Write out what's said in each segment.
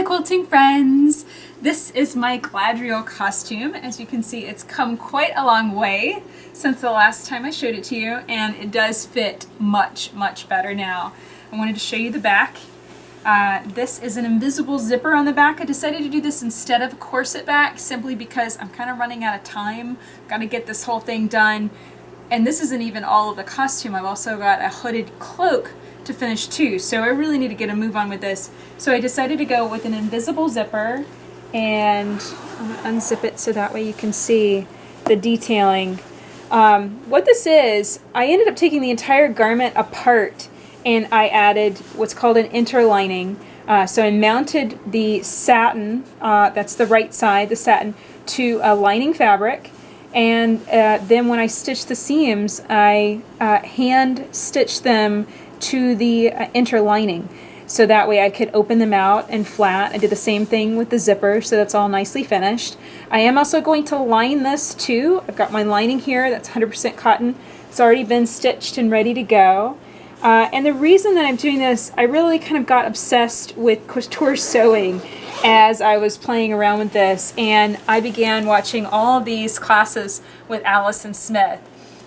quilting friends! This is my Galadriel costume. As you can see, it's come quite a long way since the last time I showed it to you, and it does fit much, much better now. I wanted to show you the back. This is an invisible zipper on the back. I decided to do this instead of a corset back simply because I'm kind of running out of time. Got to get this whole thing done. And this isn't even all of the costume. I've also got a hooded cloak to finish too, so I really need to get a move on with this. So I decided to go with an invisible zipper, and I'm gonna unzip it so that way you can see the detailing. What this is, I ended up taking the entire garment apart and I added what's called an interlining. So I mounted the satin, that's the right side, the satin, to a lining fabric. And then when I stitched the seams, I hand stitched them to the interlining, so that way I could open them out and flat. I did the same thing with the zipper, so that's all nicely finished. I am also going to line this too. I've got my lining here, that's 100% cotton. It's already been stitched and ready to go. And the reason that I'm doing this, I really kind of got obsessed with couture sewing as I was playing around with this, and I began watching all of these classes with Allison Smith.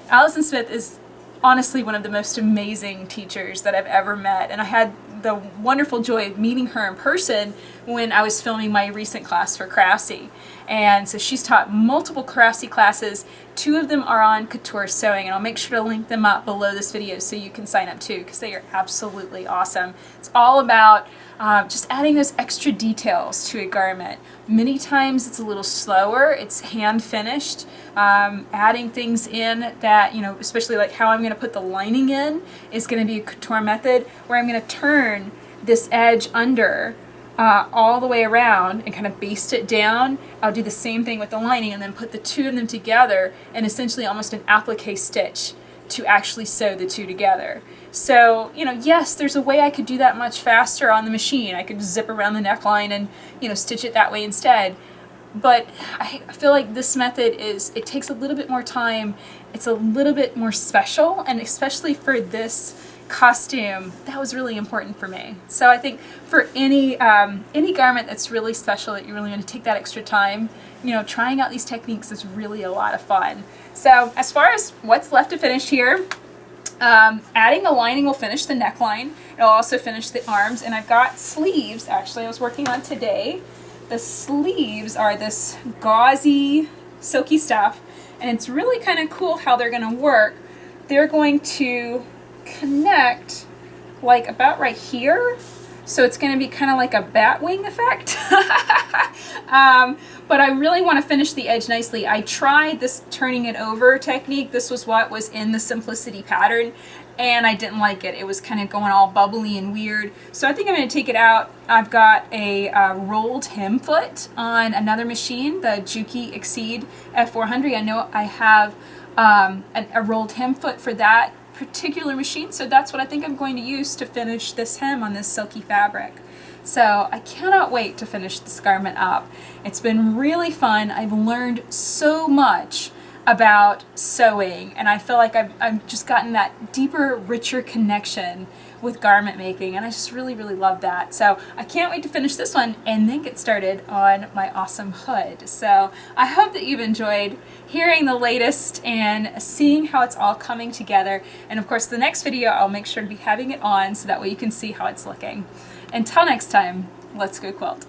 Allison Smith is honestly one of the most amazing teachers that I've ever met, and I had the wonderful joy of meeting her in person when I was filming my recent class for Craftsy. And so she's taught multiple Craftsy classes. 2 of them are on couture sewing, and I'll make sure to link them up below this video so you can sign up too, because they are absolutely awesome. It's all about just adding those extra details to a garment. Many times it's a little slower, it's hand finished, adding things in that, you know, especially like how I'm going to put the lining in is going to be a couture method where I'm going to turn this edge under all the way around and kind of baste it down. I'll do the same thing with the lining and then put the 2 of them together and essentially almost an applique stitch to actually sew the 2 together. So, you know, yes, there's a way I could do that much faster on the machine. I could zip around the neckline and, you know, stitch it that way instead. But I feel like this method it takes a little bit more time. It's a little bit more special, and especially for this costume, that was really important for me. So I think for any garment that's really special that you really want to take that extra time, you know, trying out these techniques is really a lot of fun. So as far as what's left to finish here, adding the lining will finish the neckline. It'll also finish the arms, and I've got sleeves actually I was working on today. The sleeves are this gauzy, silky stuff, and it's really kind of cool how they're going to work. They're going to connect like about right here, so it's going to be kind of like a bat wing effect. But I really want to finish the edge nicely. I tried this turning it over technique. This was what was in the Simplicity pattern, and I didn't like it. It was kind of going all bubbly and weird. So I think I'm going to take it out. I've got a rolled hem foot on another machine, the Juki Exceed F400. I know I have a rolled hem foot for that particular machine, so that's what I think I'm going to use to finish this hem on this silky fabric. So I cannot wait to finish this garment up. It's been really fun. I've learned so much about sewing, and I feel like I've just gotten that deeper, richer connection with garment making, and I just really, really love that. So I can't wait to finish this one and then get started on my awesome hood. So I hope that you've enjoyed hearing the latest and seeing how it's all coming together. And of course, the next video, I'll make sure to be having it on so that way you can see how it's looking. Until next time, let's go quilt.